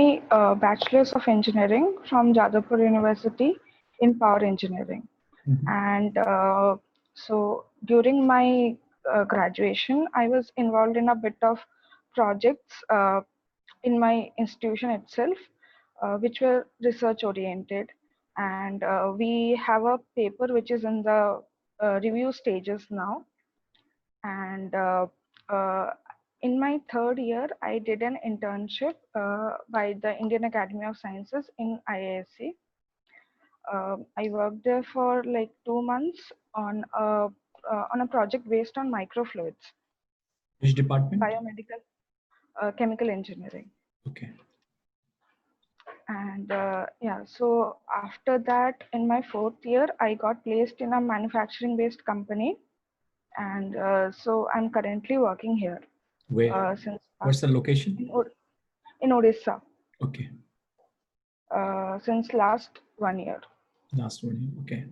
my Bachelor's of Engineering from Jadavpur University in Power Engineering. And so during my graduation, I was involved in a bit of projects in my institution itself, which were research oriented. And we have a paper which is in the review stages now. And uh, in my third year, I did an internship by the Indian Academy of Sciences in IISc. I worked there for like 2 months on a project based on microfluids. Which department? Biomedical, chemical engineering. Okay. And yeah, so after that, in my fourth year, I got placed in a manufacturing-based company, and so I'm currently working here. Where? Since What's the location? In Odisha. Okay. Since last 1 year. Last 1 year. Okay.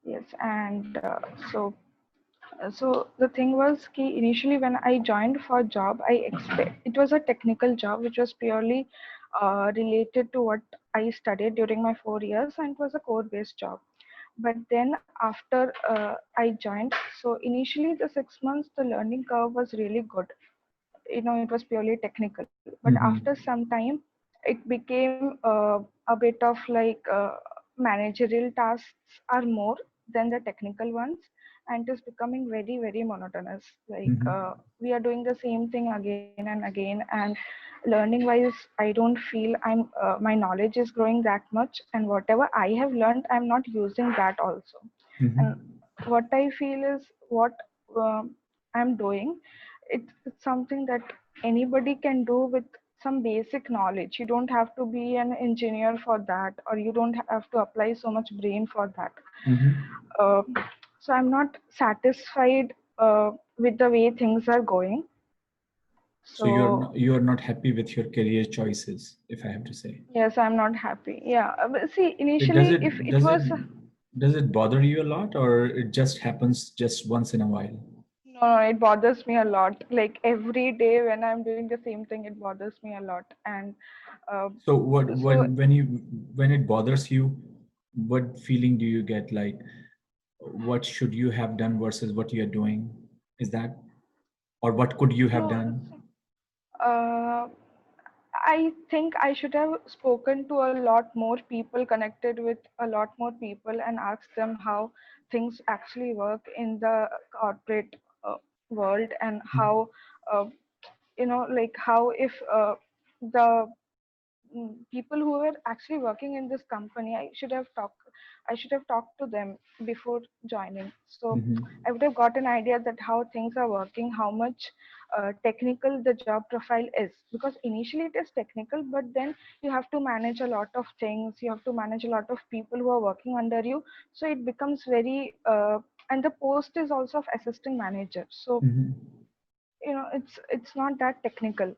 Yes, and so the thing was ki initially when I joined for a job, it was a technical job which was purely related to what I studied during my 4 years, and it was a core-based job. But then after I joined, so initially the 6 months, the learning curve was really good. It was purely technical. But after some time, it became a bit of like managerial tasks are more than the technical ones, and it is becoming very, very monotonous. Like we are doing the same thing again and again, and learning wise, I don't feel my knowledge is growing that much, and whatever I have learned, I'm not using that also. And what I feel is what I'm doing, it's something that anybody can do with some basic knowledge. You don't have to be an engineer for that, or you don't have to apply so much brain for that. uh, so I'm not satisfied with the way things are going. So you're not happy with your career choices, if I have to say. Yes, I'm not happy. Yeah, but see, initially does it bother you a lot, or it just happens just once in a while? No, it bothers me a lot. Like every day when I'm doing the same thing, it bothers me a lot. And so when it bothers you, what feeling do you get? Like, what should you have done versus what you are doing? Is that, or what could you have done? Uh, I think I should have spoken to a lot more people, connected with a lot more people, and asked them how things actually work in the corporate world, and how, uh, like how if the people who were actually working in this company, I should have talked to them before joining. So I would have got an idea that how things are working, how much technical the job profile is, because initially it is technical, but then you have to manage a lot of things, you have to manage a lot of people who are working under you, so it becomes very and the post is also of assistant manager, so it's not that technical.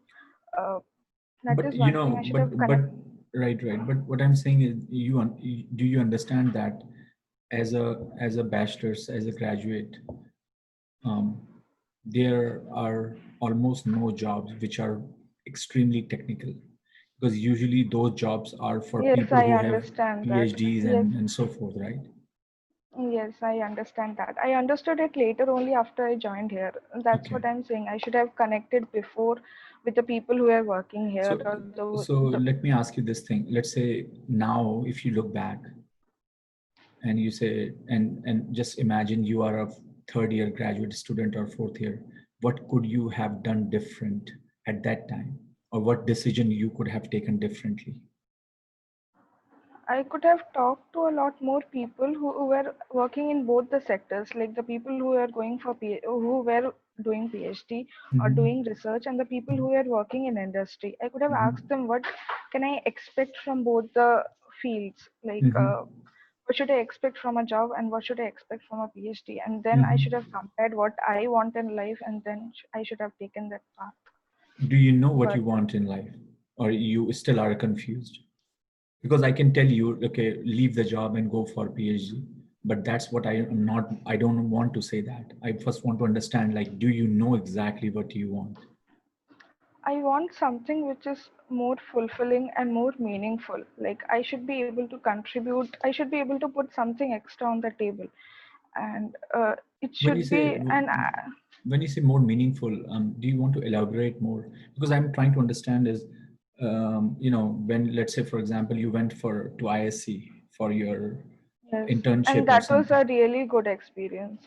That But is one thing I should have connected. right. But what I'm saying is, do you understand that as a bachelor's, as a graduate, there are almost no jobs which are extremely technical, because usually those jobs are for Yes, people I who have understand that. PhDs Yes, and so forth, right? yes, I understand that. I understood it later only after I joined here. That's Okay. what I'm saying. I should have connected before with the people who are working here. So, Or so let me ask you this thing. Let's say now, if you look back and you say, and just imagine you are a third year graduate student or fourth year, what could you have done different at that time? Or what decision you could have taken differently? I could have talked to a lot more people who were working in both the sectors, like the people who were going for who were doing PhD or doing research, and the people who were working in industry. I could have asked them, what can I expect from both the fields? Like, what should I expect from a job, and what should I expect from a PhD? And then I should have compared what I want in life, and then I should have taken that path. Do you know what But you want in life, or you still are confused? Because I can tell you, okay, leave the job and go for PhD, but that's what I don't want to say that. I first want to understand, like, do you know exactly what you want? I want something which is more fulfilling and more meaningful. Like I should be able to contribute. I should be able to put something extra on the table, and it When you should say be an when you say more meaningful, do you want to elaborate more? Because I'm trying to understand is, when let's say for example you went for to ISC for your yes, and internship or that was something. a really good experience.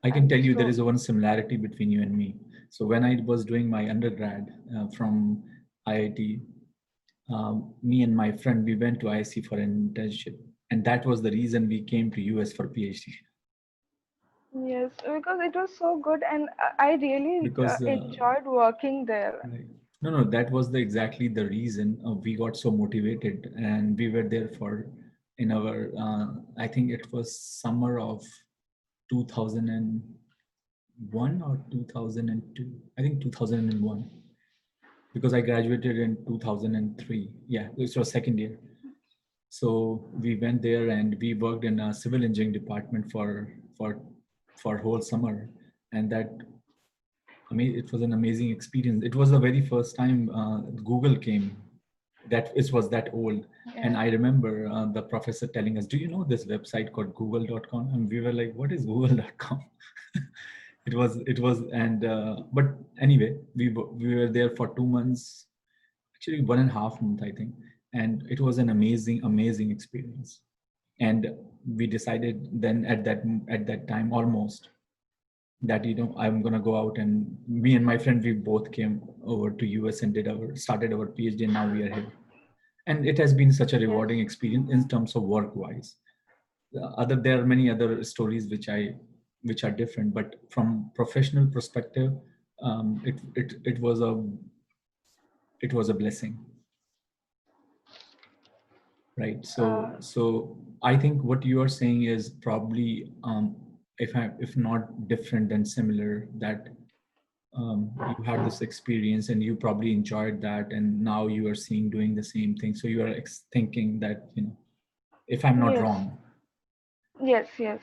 I can tell And you there so is one similarity between you and me. So when I was doing my undergrad from IIT, me and my friend we went to ISC for an internship, and that was the reason we came to US for PhD. yes, because it was so good, and I really Because enjoyed working there. right. No, no, that was the exactly the reason we got so motivated, and we were there for in our. I think it was summer of 2001 or 2002. I think 2001 because I graduated in 2003. Yeah, it was second year. So we went there and we worked in a civil engineering department for whole summer, and that it was an amazing experience. It was the very first time Google came. That it was that old, and Yeah. I remember the professor telling us, "Do you know this website called Google.com?" And we were like, "What is Google.com?" It was, and but anyway, we were there for 2 months, actually 1.5 months, I think, and it was an amazing experience. And we decided then at that time almost that I'm gonna go out, and me and my friend we both came over to US and started our PhD, and now we are here. And it has been such a Yes. rewarding experience in terms of work wise. There are many other stories which are different, but from professional perspective, it was a blessing, right? Uh, So I think what you are saying is probably, if not different then similar, that you had this experience and you probably enjoyed that, and now you are seeing doing the same thing, so you are thinking that, if I'm not yes. wrong. Yes. Yes.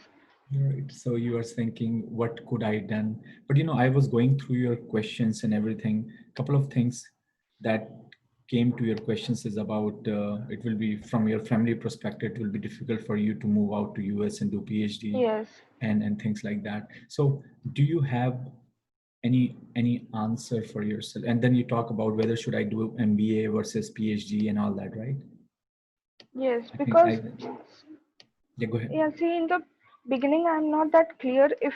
Right. So you are thinking, what could I done? But I was going through your questions and everything. Couple of things that came to your questions is about, it will be from your family perspective, it will be difficult for you to move out to US and do PhD Yes. and things like that. So do you have any answer for yourself? And then you talk about whether should I do MBA versus PhD and all that, right? Yes. I think Because yeah, go ahead. yeah, see, in the beginning, I'm not that clear if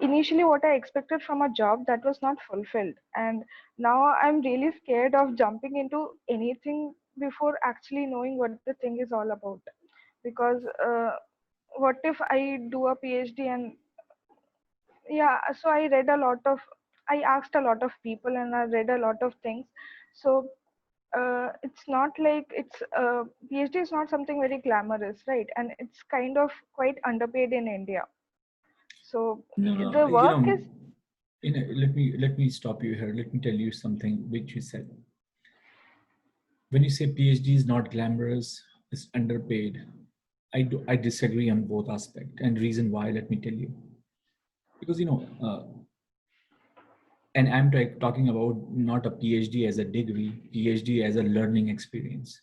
initially what I expected from a job that was not fulfilled, and now I'm really scared of jumping into anything before actually knowing what the thing is all about. Because what if I do a PhD and yeah, so I asked a lot of people and I read a lot of things. So it's not like PhD is not something very glamorous, right? And it's kind of quite underpaid in India. So No, no, the work is let me stop you here. Let me tell you something which you said. When you say PhD is not glamorous, it's underpaid. I disagree on both aspect, and reason why. Let me tell you, because and I'm talking about not a PhD as a degree, PhD as a learning experience.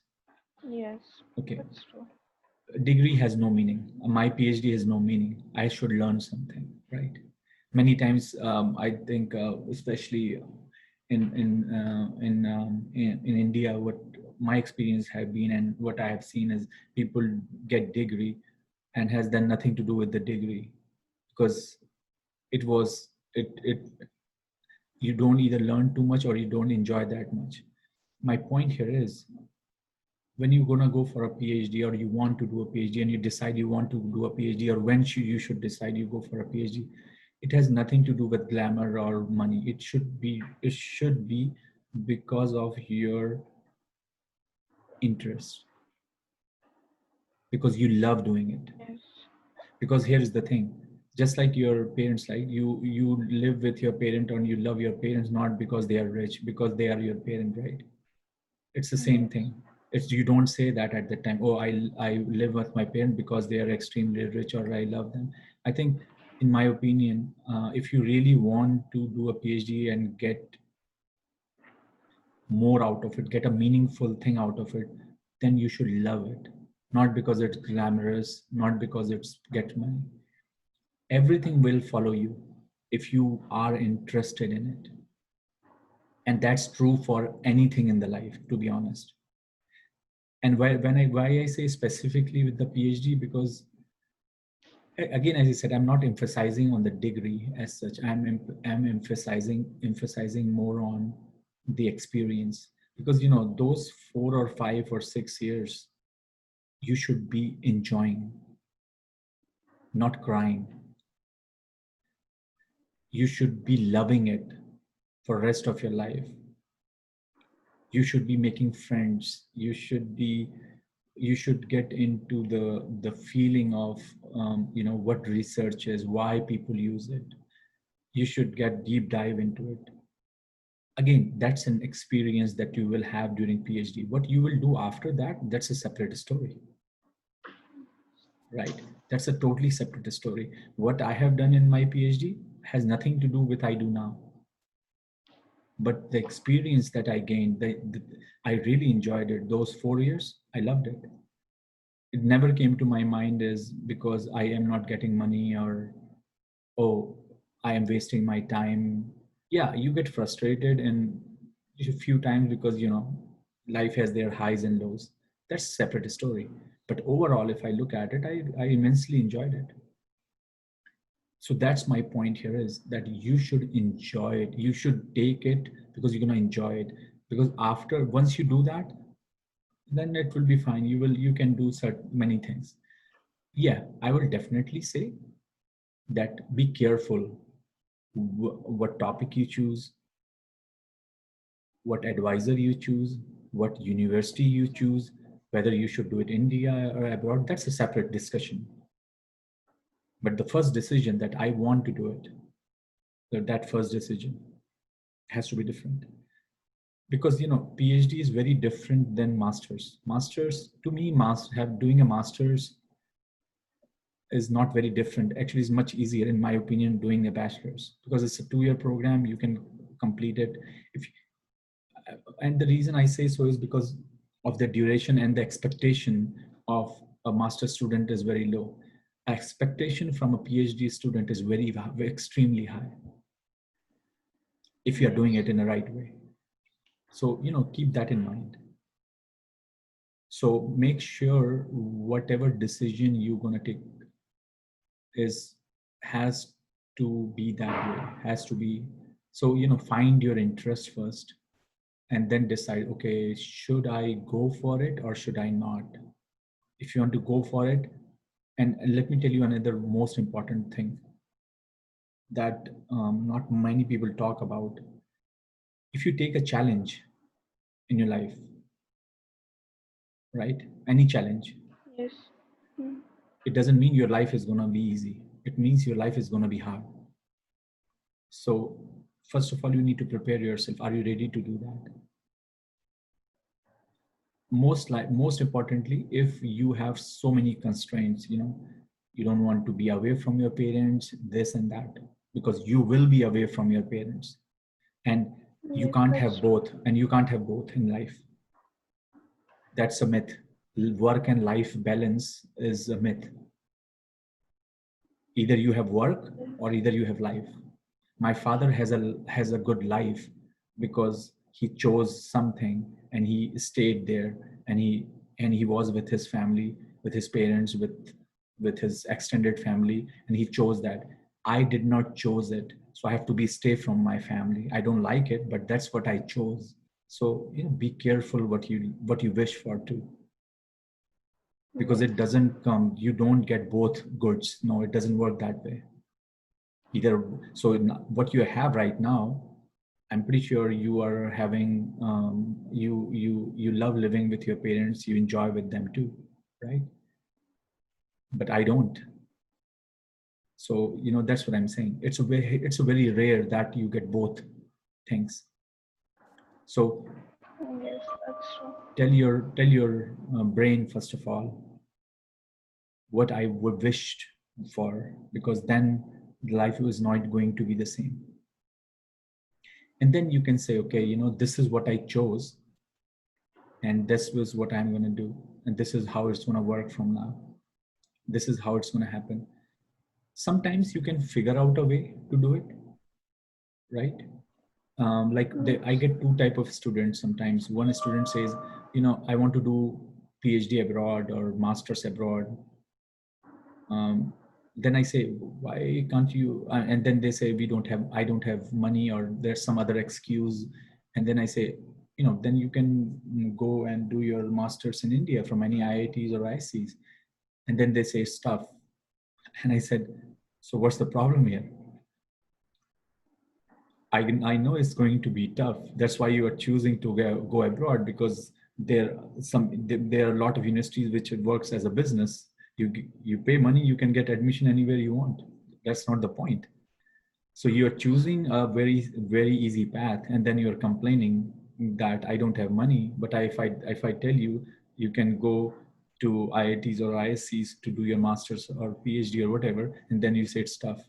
yes, Okay, that's true. degree has no meaning. My PhD has no meaning. I should learn something, right? Many times, I think, especially in India, what my experience have been and what I have seen is people get degree and has done nothing to do with the degree, because it was it you don't either learn too much or you don't enjoy that much. My point here is, when you're going to go for a PhD or you want to do a PhD and you decide you want to do a PhD, or when you should decide you go for a PhD, it has nothing to do with glamour or money. It should be because of your interest, because you love doing it. Yes, Because here is the thing, just like your parents, like you live with your parent or you love your parents not because they are rich, because they are your parent, right? It's the same yes, thing. It's, you don't say that at the time, oh, I live with my parents because they are extremely rich or I love them. I think, in my opinion, if you really want to do a PhD and get more out of it, get a meaningful thing out of it, then you should love it. Not because it's glamorous, not because it's get money. Everything will follow you if you are interested in it. And that's true for anything in the life, to be honest. And why I say specifically with the PhD, because again, as I said, I'm not emphasizing on the degree as such. I'm emphasizing more on the experience, because those 4 or 5 or 6 years you should be enjoying, not crying. You should be loving it for rest of your life. You should be making friends. You should get into the feeling of what research is, why people use it. You should get deep dive into it. Again, that's an experience that you will have during PhD. What you will do after that, that's a separate story, right? That's a totally separate story. What I have done in my PhD has nothing to do with I do now. But the experience that I gained, I really enjoyed it. Those 4 years, I loved it. It never came to my mind as because I am not getting money, or oh, I am wasting my time. Yeah, you get frustrated and a few times because life has their highs and lows. That's a separate story. But overall, if I look at it, I immensely enjoyed it. So that's my point here, is that you should enjoy it. You should take it because you're going to enjoy it. Because once you do that, then it will be fine. You can do certain many things. Yeah, I will definitely say that be careful what topic you choose, what advisor you choose, what university you choose, whether you should do it in India or abroad. That's a separate discussion. But the first decision that I want to do it, that first decision has to be different. Because PhD is very different than masters. To me, doing a masters is not very different. Actually, it's much easier, in my opinion, doing a bachelor's, because it's a 2-year program. You can complete it. If And the reason I say so is because of the duration, and the expectation of a master student is very low. Expectation from a PhD student is very extremely high if you're doing it in the right way. So keep that in mind. So make sure whatever decision you're going to take is has to be that way, has to be. So find your interest first, and then decide, okay, should I go for it or should I not? If you want to go for it, and let me tell you another most important thing that not many people talk about. If you take a challenge in your life, right, any challenge, Yes. Mm. it doesn't mean your life is going to be easy. It means your life is going to be hard. So first of all, you need to prepare yourself. Are you ready to do that? Most importantly, if you have so many constraints, you don't want to be away from your parents, this and that, because you will be away from your parents, and you Yes, can't that's have true. both, and you can't have both in life. That's a myth. Work and life balance is a myth. Either you have work or either you have life. My father has a good life because he chose something and he stayed there, and he was with his family, with his parents, with his extended family, and he chose that. I did not choose it, so I have to be stay from my family. I don't like it, but that's what I chose. So be careful what you wish for too, because it Yes. doesn't come, you don't get both goods. No, it doesn't work that way either. So what you have right now, I'm pretty sure you are having, you love living with your parents, you enjoy with them too, right? But I don't. So that's what I'm saying. It's a very rare that you get both things. So Yes, that's true. tell your brain, first of all, what I would wished for, because then life is not going to be the same. And then you can say, okay, this is what I chose, and this was what I'm going to do, and this is how it's going to work from now. This is how it's going to happen. Sometimes you can figure out a way to do it, right? I Yes. get two type of students sometimes. One student says, I want to do PhD abroad or masters abroad. Then I say, why can't you? And then they say, I don't have money, or there's some other excuse. And then I say, then you can go and do your masters in India from any IITs or ICs. And then they say stuff. And I said, so what's the problem here? I know it's going to be tough. That's why you are choosing to go abroad, because there are a lot of universities which it works as a business. You pay money, you can get admission anywhere you want. That's not the point. So you are choosing a very easy path, and then you are complaining that I don't have money. But if I tell you, you can go to IITs or ISCs to do your masters or PhD or whatever, and then you say it's tough.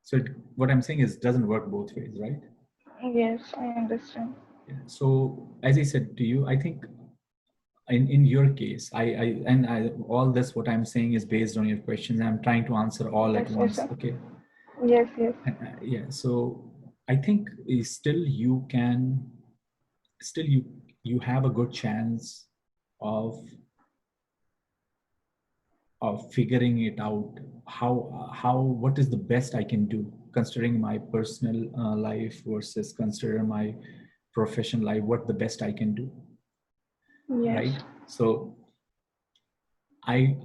So what I'm saying is, it doesn't work both ways, right? Yes, I understand. Yeah. So as I said to you, I think in your case, all this what I'm saying is based on your questions. I'm trying to answer all Yes, at yes, once. sir. Okay. Yes, yes, Yeah. So I think still you have a good chance of figuring it out, how what is the best I can do, considering my personal life versus consider my professional life, what the best I can do, yes, right? So i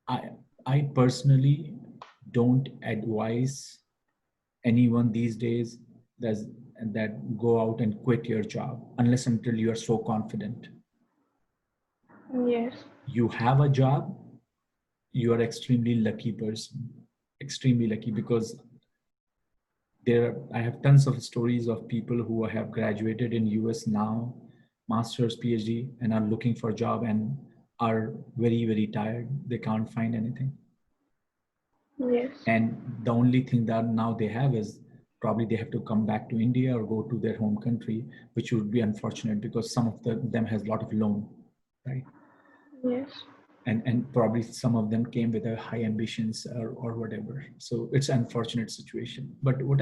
i I personally don't advise anyone these days that's, that go out and quit your job unless until you are so confident yes, you have a job. You are extremely lucky person, extremely lucky, because I have tons of stories of people who have graduated in US now, masters, PhD, and are looking for a job and are very tired. They can't find anything. yes, And the only thing that now they have is probably they have to come back to India or go to their home country, which would be unfortunate because some of them has a lot of loan, right? yes, And probably some of them came with a high ambitions or whatever, so it's an unfortunate situation. But what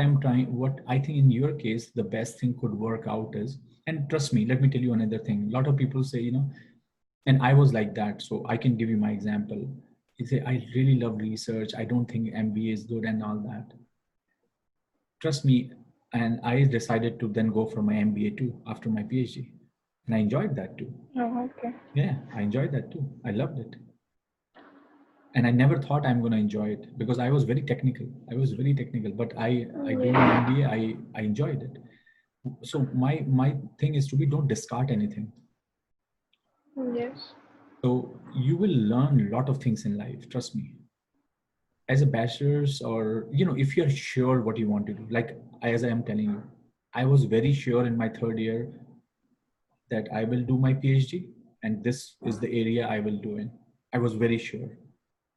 I think in your case the best thing could work out is, and trust me, let me tell you another thing. A lot of people say, and I was like that, so I can give you my example. You say, I really love research, I don't think MBA is good and all that. Trust me. And I decided to then go for my MBA too after my PhD, and I enjoyed that too. oh, okay, Yeah, I enjoyed that too, I loved it. And I never thought I'm going to enjoy it because I was very technical. I was very technical, but I do my yes, MBA. I enjoyed it. So my thing is to be, don't discard anything. yes, So you will learn a lot of things in life. Trust me. As a bachelor's, or if you're sure what you want to do, like as I am telling you, I was very sure in my third year that I will do my PhD, and this is the area I will do in. I was very sure.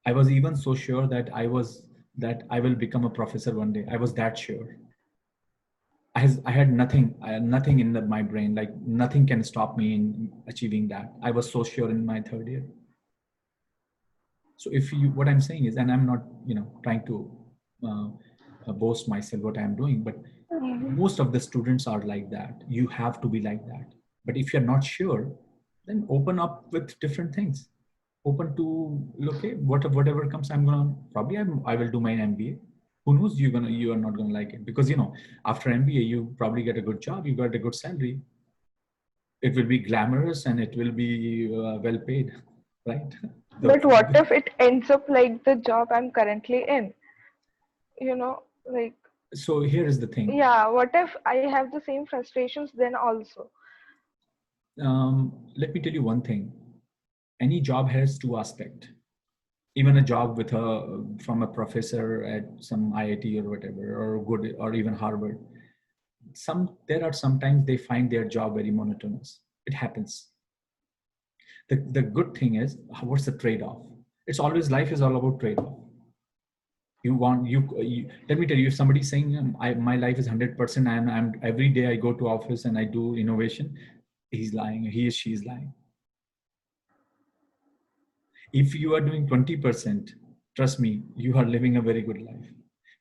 I was even so sure that I will become a professor one day. I was that sure. I had nothing, nothing in my brain. Like nothing can stop me in achieving that. I was so sure in my third year. So what I'm saying is, and I'm not, trying to uh, boast myself what I'm doing, but mhm, most of the students are like that. You have to be like that. But if you're not sure, then open up with different things. Open to, okay, whatever comes, I will do my MBA. Who knows, you are not gonna like it, because after MBA you probably get a good job, you got a good salary. It will be glamorous and it will be well paid, right? the, but what if it ends up like the job I'm currently in, like, so here is the thing. yeah, what if I have the same frustrations then also? Let me tell you one thing. Any job has two aspects. Even a job with a from a professor at some IIT or whatever, or good, or even Harvard, there are sometimes they find their job very monotonous. It happens. The good thing is, what's the trade-off? It's always, life is all about trade-off. You let me tell you, if somebody's saying my life is 100% and I'm every day I go to office and I do innovation, he's lying. He or she is lying. If you are doing 20%, trust me, you are living a very good life.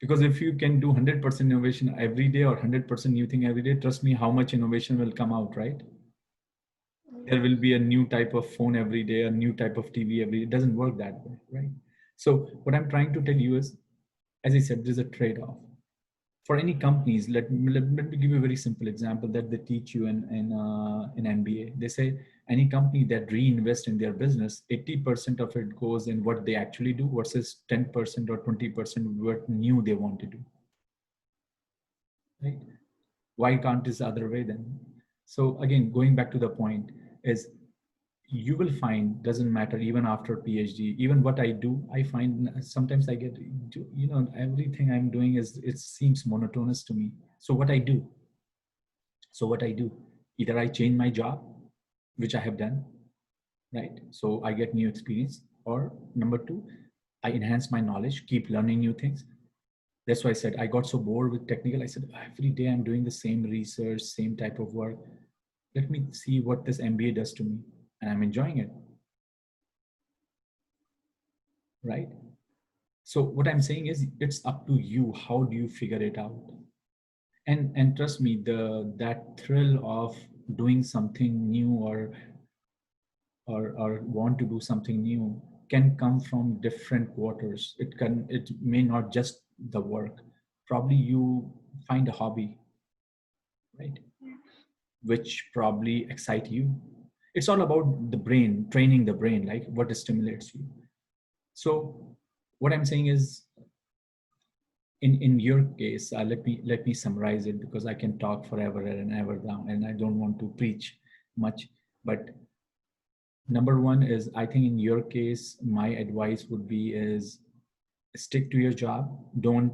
Because if you can do 100% innovation every day or 100% new thing every day, trust me, how much innovation will come out, right? There will be a new type of phone every day, a new type of TV every day. It doesn't work that way, right? So what I'm trying to tell you is, as I said, there's a trade-off. For any companies, let me give you a very simple example that they teach you in MBA. They say any company that reinvest in their business, 80% of it goes in what they actually do versus 10% or 20% what new they want to do, right? Why can't this other way then? So again, going back to the point is, you will find, doesn't matter, even after PhD, even what I do, I find sometimes I get, everything I'm doing is, it seems monotonous to me. So what I do, either I change my job, which I have done, right? So I get new experience, or number two, I enhance my knowledge, keep learning new things. That's why I said I got so bored with technical. I said every day I'm doing the same research, same type of work. Let me see what this MBA does to me, and I'm enjoying it, right? So what I'm saying is, it's up to you. How do you figure it out? And trust me, that thrill of doing something new, or want to do something new, can come from different quarters. It may not just the work. Probably you find a hobby, right? Which probably excite you. It's all about the brain, training the brain, like what stimulates you. So what I'm saying is, in your case, let me summarize it, because I can talk forever and ever down, and I don't want to preach much. But number one is, I think in your case, my advice would be is, stick to your job. Don't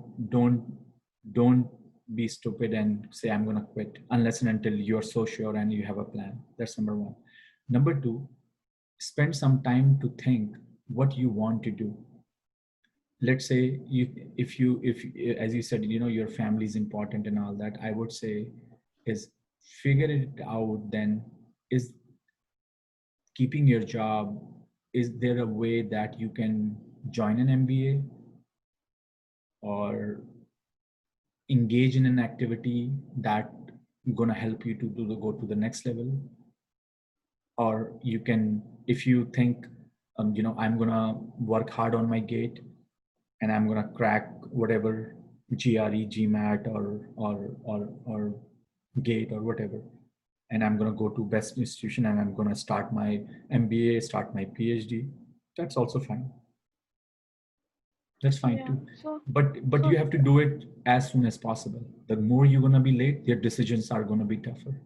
be stupid and say I'm going to quit unless and until you're so sure and you have a plan. That's number one. Number two, spend some time to think what you want to do. Let's say you, if as you said, your family is important and all that, I would say is, figure it out then. Is keeping your job, is there a way that you can join an MBA, or engage in an activity that gonna help you to go to the next level? Or you can, if you think, I'm gonna work hard on my gate, and I'm gonna crack whatever GRE, GMAT, or GATE or whatever, and I'm gonna go to best institution, and I'm gonna start my MBA, start my PhD. That's also fine. That's fine Yeah. too. So But so you have to do it as soon as possible. The more you're gonna be late, your decisions are gonna be tougher.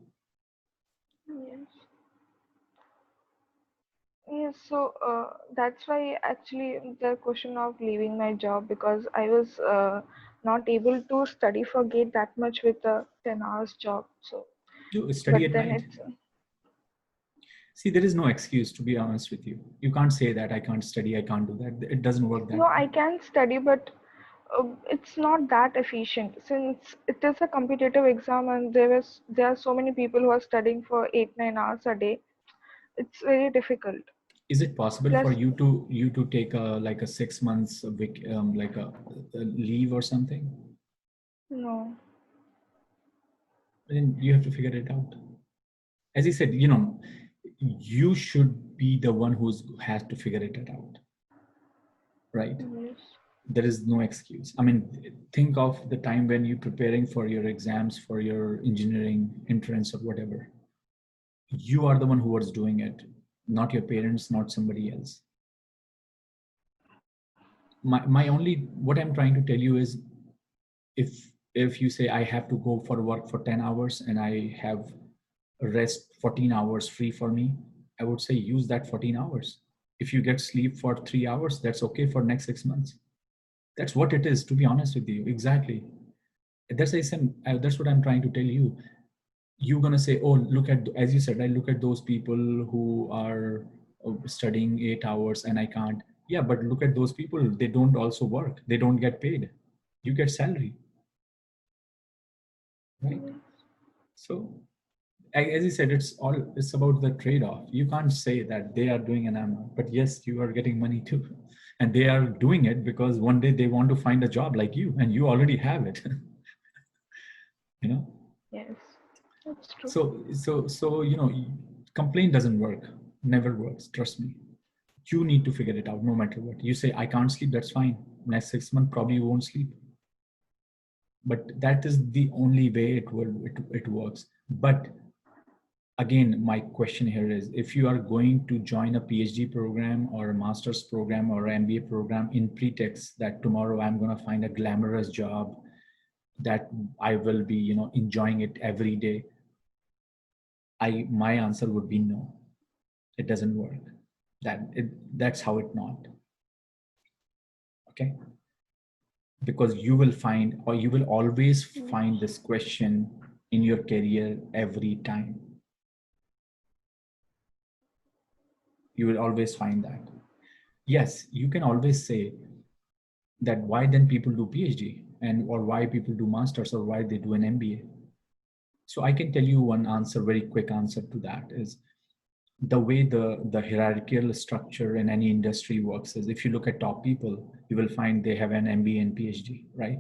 yes. Yes, so that's why actually the question of leaving my job, because I was not able to study for GATE that much with a 10 hours job. So, You study but at then night. it's See, there is no excuse, to be honest with you. You can't say that I can't study, I can't do that. It doesn't work that no, way. I can study, but it's not that efficient since it is a competitive exam and there are so many people who are studying for 8 9 hours a day. It's very difficult. Is it possible for Plus, you to take a like a 6 months like a leave or something? no. Then you have to figure it out. As I said, you should be the one who's has to figure it out, right? Yes. There is no excuse. I mean, think of the time when you're preparing for your exams for your engineering entrance or whatever. You are the one who was doing it, not your parents, not somebody else. My only, what I'm trying to tell you is, if you say I have to go for work for 10 hours and I have rest 14 hours free for me, I would say use that 14 hours. If you get sleep for 3 hours, that's okay for next 6 months. That's what it is, to be honest with you. Exactly. That's what I'm trying to tell you. You're going to say, oh, look at, as you said, I look at those people who are studying 8 hours and I can't. Yeah, but look at those people. They don't also work. They don't get paid. You get salary, right? So as you said, it's about the trade-off. You can't say that they are doing an amount, but yes, you are getting money too. And they are doing it because one day they want to find a job like you, and you already have it. you know Yes, that's true. so complaint doesn't work, never works, trust me. You need to figure it out no matter what. You say I can't sleep, that's fine. Next 6 months probably you won't sleep, but that is the only way it works. But again, my question here is, if you are going to join a PhD program or a master's program or an MBA program in pretext that tomorrow I'm going to find a glamorous job, that I will be enjoying it every day, my answer would be no. It doesn't work. That's how it not. Okay, because you will find, or you will always find this question in your career every time. You will always find that. Yes, you can always say that why then people do PhD, and or why people do masters, or why they do an MBA. So I can tell you one answer, very quick answer to that is, the way the hierarchical structure in any industry works is, if you look at top people, you will find they have an MBA and PhD, right?